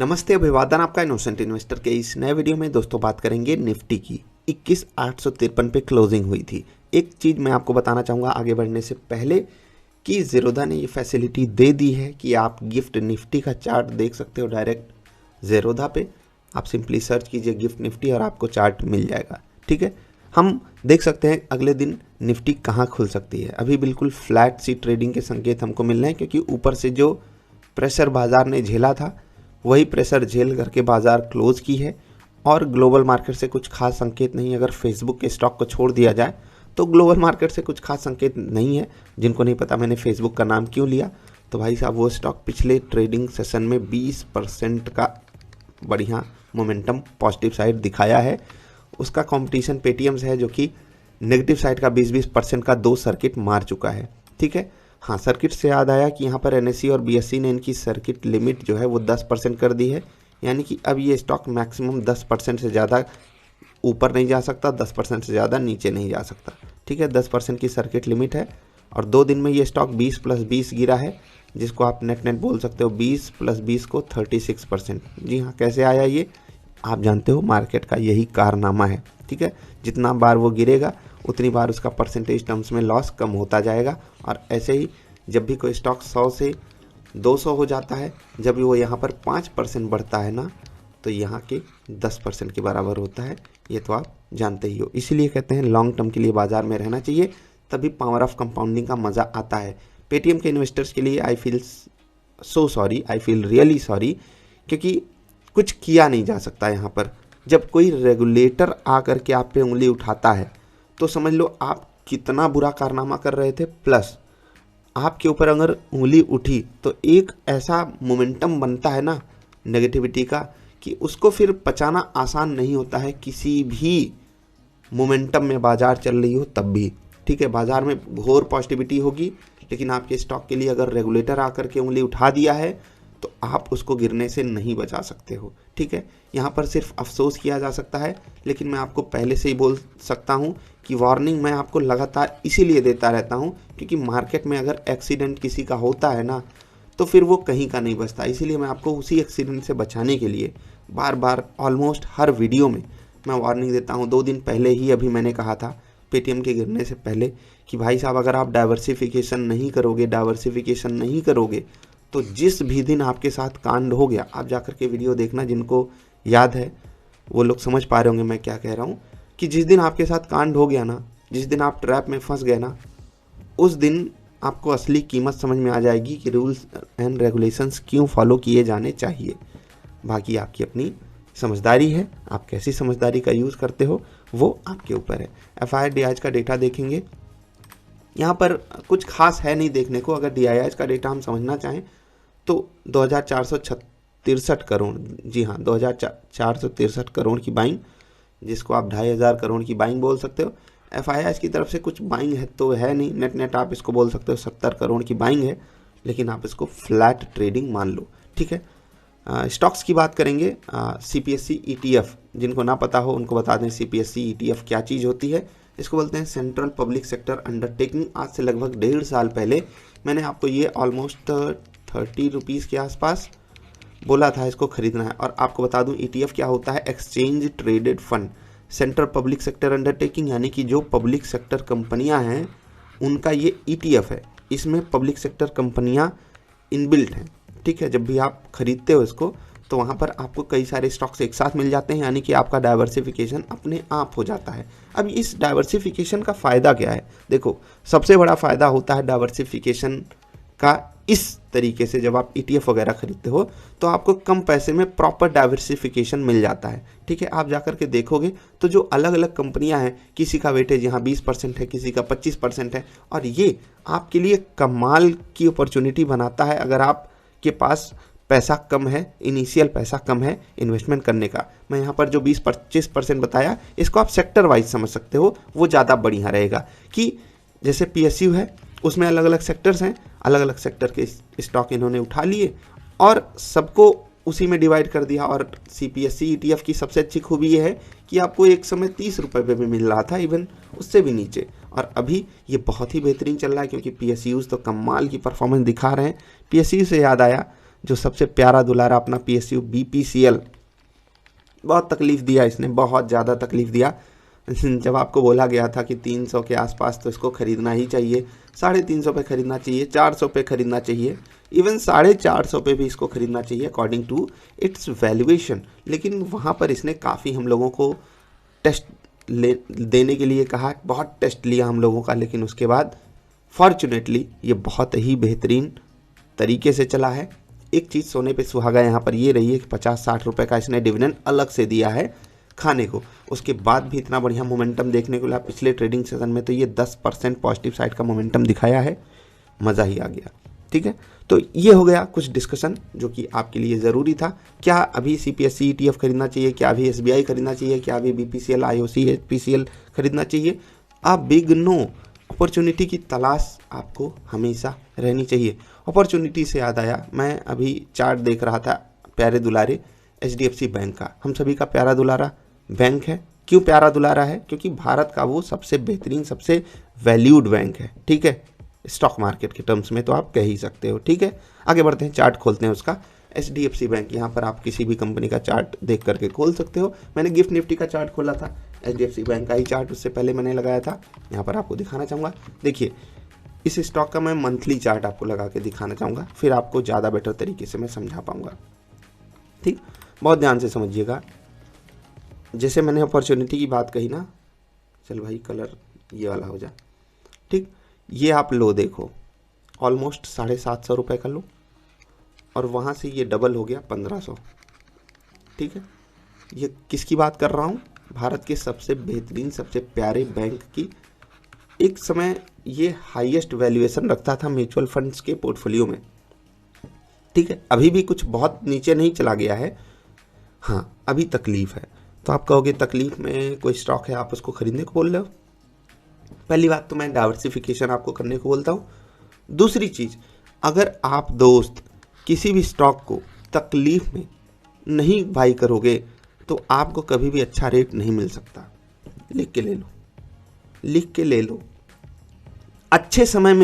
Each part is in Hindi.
नमस्ते, अभिवादन आपका इनोसेंट इन्वेस्टर के इस नए वीडियो में दोस्तों बात करेंगे निफ्टी की। 21,853 पे क्लोजिंग हुई थी। एक चीज़ मैं आपको बताना चाहूँगा आगे बढ़ने से पहले कि ज़ीरोधा ने ये फैसिलिटी दे दी है कि आप गिफ्ट निफ्टी का चार्ट देख सकते हो डायरेक्ट ज़ीरोधा पे। आप सिंपली सर्च कीजिए गिफ्ट निफ्टी और आपको चार्ट मिल जाएगा। ठीक है, हम देख सकते हैं अगले दिन निफ्टी कहाँ खुल सकती है। अभी बिल्कुल फ्लैट सी ट्रेडिंग के संकेत हमको मिल रहे हैं, क्योंकि ऊपर से जो प्रेशर बाजार ने झेला था वही प्रेशर झेल करके बाजार क्लोज की है। और ग्लोबल मार्केट से कुछ खास संकेत नहीं। अगर फेसबुक के स्टॉक को छोड़ दिया जाए तो ग्लोबल मार्केट से कुछ खास संकेत नहीं है। जिनको नहीं पता मैंने फेसबुक का नाम क्यों लिया, तो भाई साहब वो स्टॉक पिछले ट्रेडिंग सेशन में 20% का बढ़िया मोमेंटम पॉजिटिव साइड दिखाया है। उसका कंपटीशन पेटीएम से है, जो कि नेगेटिव साइड का 20% का 2 सर्किट मार चुका है। ठीक है, हाँ, सर्किट से याद आया कि यहाँ पर एनएसई और बीएसई ने इनकी सर्किट लिमिट जो है वो 10% कर दी है। यानी कि अब ये स्टॉक मैक्सिमम 10% से ज़्यादा ऊपर नहीं जा सकता, 10% से ज़्यादा नीचे नहीं जा सकता। ठीक है, 10% की सर्किट लिमिट है। और 2 दिन में ये स्टॉक 20+20 गिरा है, जिसको आप नेट नेट बोल सकते हो 20+20 को 36%। जी हाँ, कैसे आया ये आप जानते हो, मार्केट का यही कारनामा है। ठीक है, जितना बार वो गिरेगा उतनी बार उसका परसेंटेज टर्म्स में लॉस कम होता जाएगा। और ऐसे ही जब भी कोई स्टॉक 100 से 200 हो जाता है, जब भी वो यहाँ पर 5% बढ़ता है ना, तो यहाँ के 10% के बराबर होता है। ये तो आप जानते ही हो। इसीलिए कहते हैं लॉन्ग टर्म के लिए बाजार में रहना चाहिए, तभी पावर ऑफ कंपाउंडिंग का मज़ा आता है। पेटीएम के इन्वेस्टर्स के लिए आई फील रियली सॉरी, क्योंकि कुछ किया नहीं जा सकता यहाँ पर। जब कोई रेगुलेटर आकर के आप पे उंगली उठाता है तो समझ लो आप कितना बुरा कारनामा कर रहे थे, प्लस आपके ऊपर अगर उंगली उठी तो एक ऐसा मोमेंटम बनता है ना नेगेटिविटी का, कि उसको फिर पचाना आसान नहीं होता है किसी भी मोमेंटम में बाजार चल रही हो तब भी। ठीक है, बाजार में घोर पॉजिटिविटी होगी, लेकिन आपके स्टॉक के लिए अगर रेगुलेटर आकर के उंगली उठा दिया है तो आप उसको गिरने से नहीं बचा सकते हो। ठीक है, यहाँ पर सिर्फ अफसोस किया जा सकता है, लेकिन मैं आपको पहले से ही बोल सकता हूँ कि वार्निंग मैं आपको लगातार इसीलिए देता रहता हूँ, क्योंकि मार्केट में अगर एक्सीडेंट किसी का होता है ना, तो फिर वो कहीं का नहीं बचता। इसीलिए मैं आपको उसी एक्सीडेंट से बचाने के लिए बार बार ऑलमोस्ट हर वीडियो में मैं वार्निंग देता हूँ। 2 दिन पहले ही अभी मैंने कहा था पेटीएम के गिरने से पहले कि भाई साहब अगर आप डाइवर्सिफिकेशन नहीं करोगे तो जिस भी दिन आपके साथ कांड हो गया, आप जाकर के वीडियो देखना, जिनको याद है वो लोग समझ पा रहे होंगे मैं क्या कह रहा हूँ, कि जिस दिन आपके साथ कांड हो गया ना, जिस दिन आप ट्रैप में फंस गए ना, उस दिन आपको असली कीमत समझ में आ जाएगी कि रूल्स एंड रेगुलेशंस क्यों फॉलो किए जाने चाहिए। बाकी आपकी अपनी समझदारी है, आप कैसी समझदारी का यूज़ करते हो वो आपके ऊपर है। FII का डेटा देखेंगे, यहाँ पर कुछ खास है नहीं देखने को। अगर DII का डेटा हम समझना चाहें तो 2463 करोड़, जी हाँ 2463 करोड़ की बाइंग, जिसको आप 2500 करोड़ की बाइंग बोल सकते हो। FII की तरफ से कुछ बाइंग है तो है नहीं, नेट नेट आप इसको बोल सकते हो 70 करोड़ की बाइंग है, लेकिन आप इसको फ्लैट ट्रेडिंग मान लो। ठीक है, स्टॉक्स की बात करेंगे। CPSE ETF, जिनको ना पता हो उनको बता दें CPSE ETF क्या चीज़ होती है। इसको बोलते हैं सेंट्रल पब्लिक सेक्टर अंडरटेकिंग। आज से लगभग 1.5 साल पहले मैंने आपको ये ऑलमोस्ट 30 रुपीज़ के आसपास बोला था इसको खरीदना है। और आपको बता दूं ETF क्या होता है, exchange traded fund. Central public sector undertaking यानी कि जो पब्लिक सेक्टर कंपनियां हैं उनका ये ETF है। इसमें पब्लिक सेक्टर कंपनियां इनबिल्ट हैं। ठीक है, जब भी आप खरीदते हो इसको तो वहाँ पर आपको कई सारे स्टॉक्स एक साथ मिल जाते हैं, यानी कि आपका डाइवर्सिफिकेशन अपने आप हो जाता है। अब इस डाइवर्सिफिकेशन का फ़ायदा क्या है? देखो, सबसे बड़ा फ़ायदा होता है डाइवर्सिफिकेशन का इस तरीके से, जब आप ETF वगैरह खरीदते हो तो आपको कम पैसे में प्रॉपर डाइवर्सिफिकेशन मिल जाता है। ठीक है, आप जाकर के देखोगे तो जो अलग अलग कंपनियां हैं, किसी का वेटेज यहाँ 20% है, किसी का 25% है, और ये आपके लिए कमाल की अपॉर्चुनिटी बनाता है अगर आपके पास पैसा कम है, इनिशियल पैसा कम है इन्वेस्टमेंट करने का। मैं यहाँ पर जो 20-25% बताया, इसको आप सेक्टर वाइज समझ सकते हो, वो ज़्यादा बढ़िया रहेगा। कि जैसे PSU है, उसमें अलग अलग सेक्टर्स हैं, अलग अलग सेक्टर के स्टॉक इन्होंने उठा लिए और सबको उसी में डिवाइड कर दिया। और CPSE ETF की सबसे अच्छी खूबी ये है कि आपको एक समय 30 रुपये पे भी मिल रहा था, इवन उससे भी नीचे। और अभी ये बहुत ही बेहतरीन चल रहा है, क्योंकि PSUs तो कमाल की परफॉर्मेंस दिखा रहे हैं। PSU से याद आया, जो सबसे प्यारा दुलारा अपना PSU BPCL, बहुत तकलीफ़ दिया इसने, बहुत ज़्यादा तकलीफ़ दिया। जब आपको बोला गया था कि 300 के आसपास तो इसको ख़रीदना ही चाहिए, 350 पे ख़रीदना चाहिए, 400 पे ख़रीदना चाहिए, इवन 450 पे भी इसको ख़रीदना चाहिए अकॉर्डिंग टू इट्स वैल्यूएशन। लेकिन वहाँ पर इसने काफ़ी हम लोगों को टेस्ट देने के लिए कहा, बहुत टेस्ट लिया हम लोगों का, लेकिन उसके बाद फॉर्चुनेटली ये बहुत ही बेहतरीन तरीके से चला है। एक चीज़ सोने पे सुहागा यहाँ पर ये रही है कि 50-60 रुपये का इसने डिविडेंड अलग से दिया है खाने को, उसके बाद भी इतना बढ़िया मोमेंटम देखने को मिला। पिछले ट्रेडिंग सेशन में तो ये 10% पॉजिटिव साइड का मोमेंटम दिखाया है, मज़ा ही आ गया। ठीक है, तो ये हो गया कुछ डिस्कशन जो कि आपके लिए ज़रूरी था। क्या अभी CPSE ETF खरीदना चाहिए, क्या अभी SBI खरीदना चाहिए, क्या अभी BPCL IOC PCL खरीदना चाहिए? A big no. अपॉर्चुनिटी की तलाश आपको हमेशा रहनी चाहिए। अपॉर्चुनिटी से याद आया, मैं अभी चार्ट देख रहा था प्यारे दुलारे HDFC बैंक का। हम सभी का प्यारा दुलारा बैंक है। क्यों प्यारा दुलारा है? क्योंकि भारत का वो सबसे बेहतरीन, सबसे वैल्यूड बैंक है। ठीक है, स्टॉक मार्केट के टर्म्स में तो आप कह ही सकते हो। ठीक है, आगे बढ़ते हैं, चार्ट खोलते हैं उसका। HDFC बैंक, यहाँ पर आप किसी भी कंपनी का चार्ट देख करके खोल सकते हो। मैंने गिफ्ट निफ्टी का चार्ट खोला था, HDFC बैंक का ही चार्ट उससे पहले मैंने लगाया था। यहाँ पर आपको दिखाना चाहूँगा, देखिए इस स्टॉक का मैं मंथली चार्ट आपको लगा के दिखाना चाहूँगा, फिर आपको ज़्यादा बेटर तरीके से मैं समझा पाऊँगा। ठीक, बहुत ध्यान से समझिएगा। जैसे मैंने अपॉर्चुनिटी की बात कही ना, चल भाई कलर ये वाला हो जा। ठीक, ये आप लो देखो, ऑलमोस्ट 750 रुपये का लो, और वहाँ से ये डबल हो गया 1500। ठीक है, ये किसकी बात कर रहा हूँ? भारत के सबसे बेहतरीन, सबसे प्यारे बैंक की। एक समय ये हाईएस्ट वैल्यूएशन रखता था म्यूचुअल फंड्स के पोर्टफोलियो में। ठीक है, अभी भी कुछ बहुत नीचे नहीं चला गया है, हाँ अभी तकलीफ़ है। तो आप कहोगे तकलीफ़ में कोई स्टॉक है आप उसको खरीदने को बोल रहे हो? पहली बात तो मैं डाइवर्सिफिकेशन आपको करने को बोलता हूँ। दूसरी चीज़, अगर आप दोस्त किसी भी स्टॉक को तकलीफ़ में नहीं बाई करोगे तो आपको कभी भी अच्छा रेट नहीं मिल सकता। लिख के ले लो, लिख के ले लो। अच्छे समय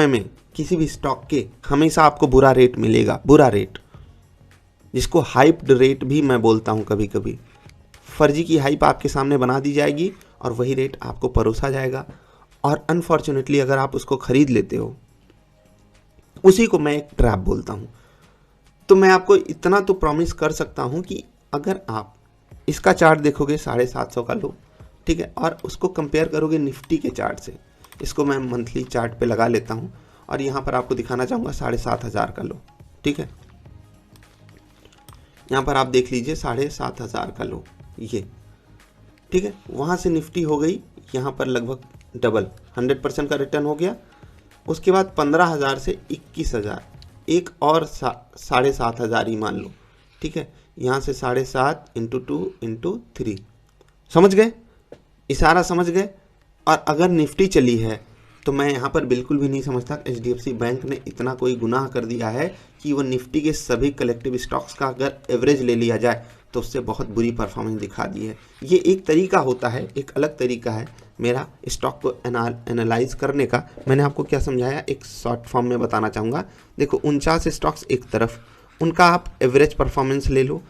में किसी भी स्टॉक के हमेशा आपको बुरा रेट मिलेगा, बुरा रेट, जिसको हाइप्ड रेट भी मैं बोलता हूँ। कभी कभी फर्जी की हाइप आपके सामने बना दी जाएगी और वही रेट आपको परोसा जाएगा, और अनफॉर्चुनेटली अगर आप उसको खरीद लेते हो, उसी को मैं एक ट्रैप बोलता हूँ। तो मैं आपको इतना तो प्रॉमिस कर सकता हूँ कि अगर आप इसका चार्ट देखोगे 750 का लो, ठीक है, और उसको कंपेयर करोगे निफ्टी के चार्ट से, इसको मैं मंथली चार्ट पे लगा लेता हूँ और यहाँ पर आपको दिखाना चाहूँगा 7500 का लो। ठीक है, यहाँ पर आप देख लीजिए 7500 का लो ये। ठीक है, वहाँ से निफ्टी हो गई यहाँ पर लगभग डबल, 100% का रिटर्न हो गया। उसके बाद 15,000 से 21,000, एक और 7,500 ही मान लो। ठीक है, यहाँ से 7.5 × 2 × 3, समझ गए, इशारा समझ गए। और अगर निफ्टी चली है तो मैं यहाँ पर बिल्कुल भी नहीं समझता HDFC बैंक ने इतना कोई गुनाह कर दिया है कि वो निफ्टी के सभी कलेक्टिव स्टॉक्स का अगर एवरेज ले लिया जाए तो उससे बहुत बुरी परफॉर्मेंस दिखा दी है। ये एक तरीका होता है, एक अलग तरीका है मेरा स्टॉक को एनालाइज करने का। मैंने आपको क्या समझाया, एक शॉर्ट फॉर्म में बताना चाहूँगा। देखो 49 स्टॉक्स एक तरफ, उनका आप एवरेज परफॉर्मेंस ले लो,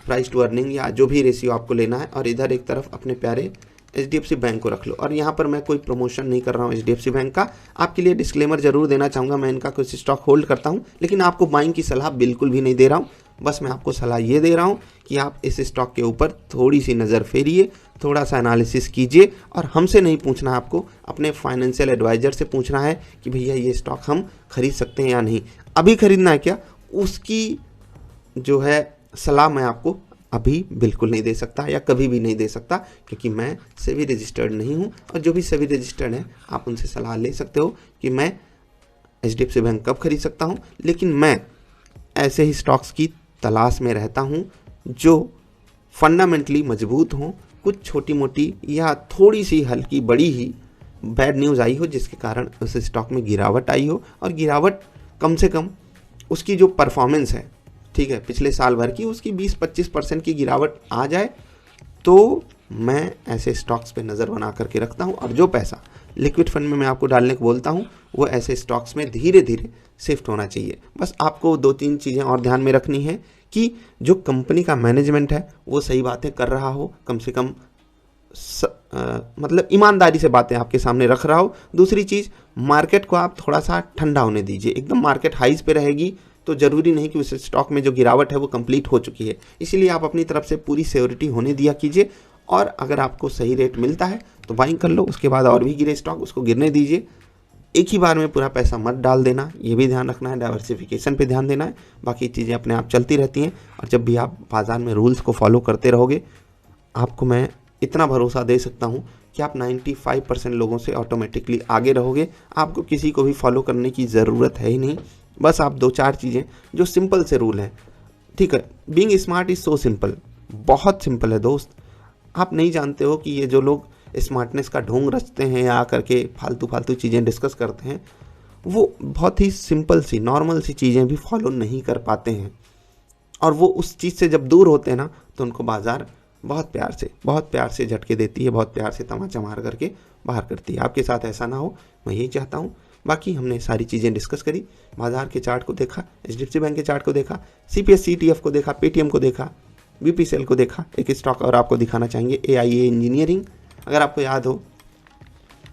प्राइस टू अर्निंग या जो भी रेशियो आपको लेना है, और इधर एक तरफ अपने प्यारे HDFC बैंक को रख लो। और यहाँ पर मैं कोई प्रमोशन नहीं कर रहा हूँ HDFC बैंक का, आपके लिए डिस्क्लेमर जरूर देना चाहूँगा, मैं इनका कुछ स्टॉक होल्ड करता हूँ, लेकिन आपको बाइंग की सलाह बिल्कुल भी नहीं दे रहा हूँ। बस मैं आपको सलाह ये दे रहा हूँ कि आप इस स्टॉक के ऊपर थोड़ी सी नज़र फेरिए, थोड़ा सा एनालिसिस कीजिए, और हमसे नहीं पूछना है आपको, अपने फाइनेंशियल एडवाइज़र से पूछना है कि भैया ये स्टॉक हम खरीद सकते हैं या नहीं, अभी खरीदना है क्या, उसकी जो है सलाह मैं आपको अभी बिल्कुल नहीं दे सकता या कभी भी नहीं दे सकता, क्योंकि मैं सेबी रजिस्टर्ड नहीं हूँ। और जो भी सेबी रजिस्टर्ड हैं आप उनसे सलाह ले सकते हो कि मैं HDFC बैंक कब खरीद सकता हूँ। लेकिन मैं ऐसे ही स्टॉक्स की तलाश में रहता हूँ जो फंडामेंटली मजबूत हों, कुछ छोटी मोटी या थोड़ी सी हल्की बड़ी ही बैड न्यूज़ आई हो जिसके कारण उस स्टॉक में गिरावट आई हो, और गिरावट कम से कम उसकी जो परफॉर्मेंस है, ठीक है, पिछले साल भर की, उसकी 20-25% की गिरावट आ जाए, तो मैं ऐसे स्टॉक्स पे नज़र बना करके रखता हूँ। और जो पैसा लिक्विड फंड में मैं आपको डालने को बोलता हूँ वो ऐसे स्टॉक्स में धीरे धीरे शिफ्ट होना चाहिए। बस आपको 2-3 चीज़ें और ध्यान में रखनी है कि जो कंपनी का मैनेजमेंट है वो सही बातें कर रहा हो, कम से कम मतलब ईमानदारी से बातें आपके सामने रख रहा हो। दूसरी चीज़, मार्केट को आप थोड़ा सा ठंडा होने दीजिए। एकदम मार्केट हाइज पे रहेगी तो ज़रूरी नहीं कि उस स्टॉक में जो गिरावट है वो कंप्लीट हो चुकी है, इसीलिए आप अपनी तरफ से पूरी सिक्योरिटी होने दिया कीजिए। और अगर आपको सही रेट मिलता है तो बाइंग कर लो, उसके बाद और भी गिरे स्टॉक उसको गिरने दीजिए। एक ही बार में पूरा पैसा मत डाल देना, ये भी ध्यान रखना है। डाइवर्सिफिकेशन पे ध्यान देना है, बाकी चीज़ें अपने आप चलती रहती हैं। और जब भी आप बाज़ार में रूल्स को फॉलो करते रहोगे, आपको मैं इतना भरोसा दे सकता हूँ कि आप 95% लोगों से ऑटोमेटिकली आगे रहोगे। आपको किसी को भी फॉलो करने की ज़रूरत है ही नहीं। बस आप 2-4 चीज़ें जो सिंपल से रूल हैं, ठीक है। Being smart is so simple, बहुत सिंपल है दोस्त। आप नहीं जानते हो कि ये जो लोग स्मार्टनेस का ढोंग रचते हैं या करके फालतू चीज़ें डिस्कस करते हैं, वो बहुत ही सिंपल सी नॉर्मल सी चीज़ें भी फॉलो नहीं कर पाते हैं। और वो उस चीज़ से जब दूर होते हैं ना, तो उनको बाज़ार बहुत प्यार से झटके देती है, बहुत प्यार से तमाचा मार करके बाहर करती है। आपके साथ ऐसा ना हो, मैं यही चाहता हूँ। बाकी हमने सारी चीज़ें डिस्कस करी, बाज़ार के चार्ट को देखा, HDFC बैंक के चार्ट को देखा, CPS CTF को देखा, पेटीएम को देखा, BPCL को देखा। एक स्टॉक और आपको दिखाना चाहेंगे, AIA इंजीनियरिंग। अगर आपको याद हो,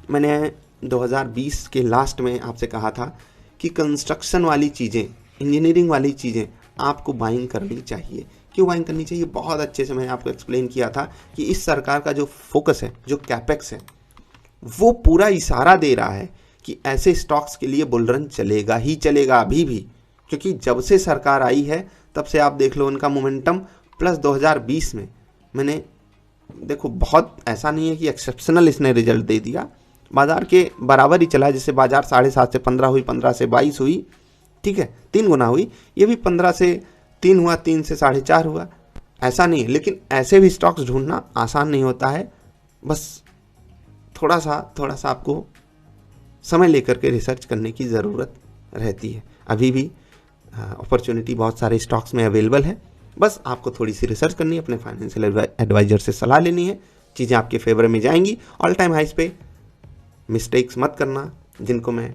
मैंने 2020 के लास्ट में आपसे कहा था कि कंस्ट्रक्शन वाली चीज़ें, इंजीनियरिंग वाली चीज़ें आपको बाइंग करनी चाहिए। क्यों बाइंग करनी चाहिए? बहुत अच्छे से मैंने आपको एक्सप्लेन किया था कि इस सरकार का जो फोकस है, जो कैपेक्स है, वो पूरा इशारा दे रहा है कि ऐसे स्टॉक्स के लिए बुल रन चलेगा ही चलेगा अभी भी। क्योंकि जब से सरकार आई है तब से आप देख लो उनका मोमेंटम, प्लस 2020 में मैंने देखो, बहुत ऐसा नहीं है कि एक्सेप्शनल इसने रिजल्ट दे दिया, बाज़ार के बराबर ही चला। जैसे बाज़ार 7.5 से 15 हुई, 15 से 22 हुई, ठीक है, 3 गुना हुई। ये भी 15 से 3 हुआ, 3 से 4.5 हुआ, ऐसा नहीं है। लेकिन ऐसे भी स्टॉक्स ढूंढना आसान नहीं होता है। बस थोड़ा सा आपको समय लेकर के रिसर्च करने की ज़रूरत रहती है। अभी भी अपॉर्चुनिटी बहुत सारे स्टॉक्स में अवेलेबल है, बस आपको थोड़ी सी रिसर्च करनी है, अपने फाइनेंशियल एडवाइजर से सलाह लेनी है, चीज़ें आपके फेवर में जाएंगी। ऑल टाइम हाइस पे मिस्टेक्स मत करना, जिनको मैं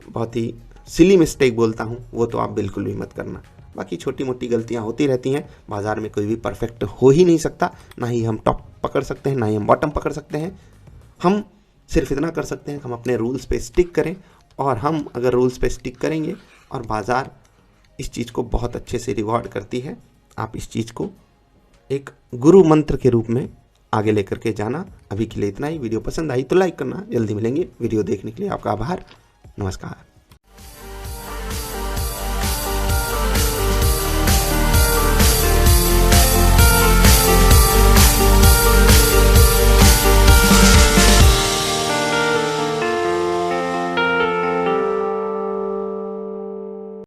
बहुत ही सिली मिस्टेक बोलता हूँ, वो तो आप बिल्कुल भी मत करना। बाकी छोटी मोटी गलतियाँ होती रहती हैं, बाज़ार में कोई भी परफेक्ट हो ही नहीं सकता। ना ही हम टॉप पकड़ सकते हैं, ना ही हम बॉटम पकड़ सकते हैं। हम सिर्फ इतना कर सकते हैं कि हम अपने रूल्स पे स्टिक करें, और हम अगर रूल्स पे स्टिक करेंगे और बाज़ार इस चीज़ को बहुत अच्छे से रिवॉर्ड करती है, आप इस चीज़ को एक गुरु मंत्र के रूप में आगे लेकर के जाना। अभी के लिए इतना ही। वीडियो पसंद आई तो लाइक करना। जल्दी मिलेंगे। वीडियो देखने के लिए आपका आभार। नमस्कार।